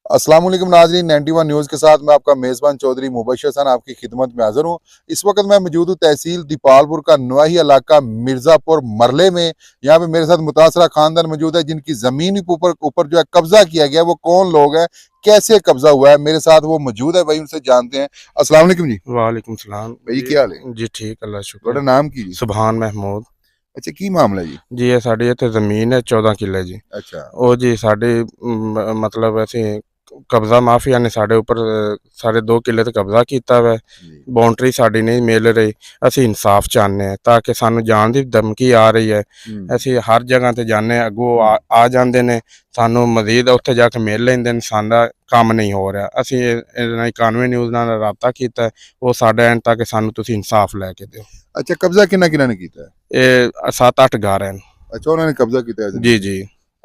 अस्सलाम वालेकुम नाज़रीन, 91 न्यूज़ के साथ मैं आपका मेज़बान चौधरी मुबशर हसन आपकी खिदमत में हाज़िर हूँ। इस वक्त मैं मौजूद हूँ तहसील दीपालपुर का नवाही इलाका मिर्ज़ापुर मरले में। यहाँ पे मेरे साथ मुतासरा खानदान मौजूद है जिनकी ज़मीन ऊपर ऊपर जो है कब्जा किया गया। वो कौन लोग हैं, कैसे कब्जा हुआ है, मेरे साथ वो मौजूद है भाई, उनसे जानते हैं। अस्सलाम वालेकुम जी। वालेकुम सलाम भाई क्या हाल है जी, ठीक अल्लाह शुक्र। ਤੁਹਾਡਾ ਨਾਮ ਕੀ ਜੀ? सुभान महमूद अच्छा की मामला जी? जी, ये साड़ी इत्थे जमीन है 14 किले जी। अच्छा ਉਹ ਜੀ ਸਾਡੇ ਮਤਲਬ ਅਸੀਂ ਕਬਜ਼ਾ ਮਾਫੀਆ ਨੇ ਸਾਡੇ ਉੱਪਰ ਸਾਡੇ 2 ਕਿੱਲੇ ਤੇ ਕਬਜ਼ਾ ਕੀਤਾ ਵਾ। जी ਬਾਉਂਡਰੀ ਸਾਡੀ ਨਹੀਂ ਮਿਲ ਰਹੀ। ਅਸੀਂ ਇਨਸਾਫ ਚਾਹੁੰਦੇ ਹਾਂ ਤਾਂ ਕਿ ਸਾਨੂੰ ਜਾਣ ਦੀ ਧਮਕੀ ਆ ਰਹੀ ਹੈ। ਅਸੀਂ ਹਰ ਜਗ੍ਹਾ ਤੇ ਜਾਂਦੇ ਅੱਗੋਂ ਆ ਜਾਂਦੇ ਨੇ, ਸਾਨੂੰ ਮਜ਼ੀਦ ਉੱਥੇ ਜਾ ਕੇ ਮਿਲ ਲੈਂਦੇ ਨੇ। ਸਾਡਾ ਕੰਮ ਨਹੀਂ ਹੋ ਰਿਹਾ। ਅਸੀਂ ਇਹਨਾਂ 91 ਨਿਊਜ਼ ਨਾਲ ਰਾਬਤਾ ਕੀਤਾ, ਉਹ ਸਾਡਾ ਐਂਡ ਤੱਕ ਸਾਨੂੰ ਤੁਸੀਂ ਇਨਸਾਫ ਲੈ ਕੇ ਦਿਓ। अच्छा कब्जा किन्ना किन्ना ने कीता है? ਇਹ 7-8 ਘਰ ਹਨ अच्छा उन्होंने कब्जा किया है जी जी।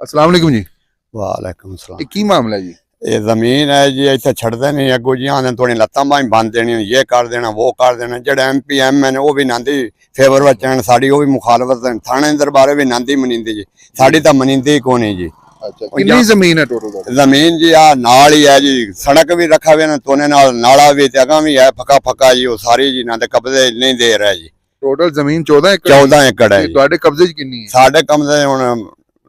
अस्सलाम वालेकुम जी। वालेकुम सलाम। ये की मामला है जी? ये जमीन है जी, इतने छड़ते नहीं अगो जी आने थोड़ी लत्तां बाहीं बंद देनी, ये कर देना वो कर देना। जेडे MP MN वो भी नांदी फेवर बच्चन साड़ी वो भी मुखालफत थाने दरबारे भी नांदी मनींदी जी, साड़ी तो मनींदी ही कोनी जी। अच्छा कितनी जमीन है टोटल? जमीन जी आ नाल ही है जी, सड़क भी रखा हुआ ना तोने नाल, नाला भी ते अगा भी है फका फका जी। वो सारी जी ना ते कब्जे नहीं दे रहा जी। टोटल जमीन 14 एकड़ 14 एकड़ है जी। ਤੁਹਾਡੇ ਕਬਜ਼ੇ 'ਚ ਕਿੰਨੀ ਹੈ? साढ़े कब्जे हुण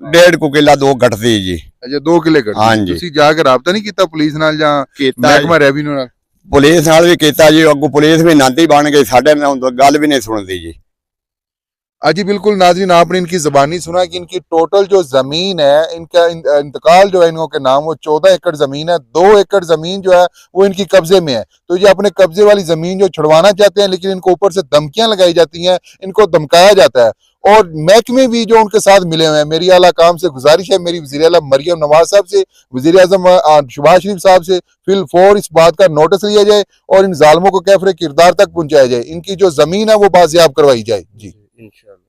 1.5 किला 2 घटती जी। ਅੱਛਾ 2 ਕਿੱਲੇ ਕੱਢ हाँ जी। ਤੁਸੀਂ ਜਾ ਕੇ ਰਾਬਤਾ ਨਹੀਂ ਕੀਤਾ ਪੁਲਿਸ ਨਾਲ ਜਾਂ ਕੀਤਾ ਮਹਿਕਮਾ ਰੈਵਨਿਊ ਨਾਲ? पुलिस नाल भी कीता जी, अगू पुलिस भी नांदी बन गई, साडे नाल गल भी नहीं सुनती जी। जी बिल्कुल नाज़रीन, आपने इनकी ज़बानी सुना कि इनकी टोटल जो ज़मीन है, इनका इंतकाल जो है इनको के नाम वो 14 एकड़ ज़मीन है। 2 एकड़ ज़मीन जो है वो इनकी कब्जे में है। तो ये अपने कब्जे वाली ज़मीन जो छुड़वाना चाहते हैं, लेकिन इनको ऊपर से धमकियां लगाई जाती हैं, इनको धमकाया जाता है। और महकमे भी जो उनके साथ मिले हुए हैं, मेरी आला काम से गुजारिश है, मेरी वज़ीर आला मरियम नवाज साहब से, वज़ीर आज़म शहबाज शरीफ साहब से फिल फौर इस बात का नोटिस लिया जाए और इन जालिमों को कैफरे किरदार तक पहुंचाया जाए। इनकी जो ज़मीन है वो बाजियाब करवाई जाए जी इंशाअल्लाह।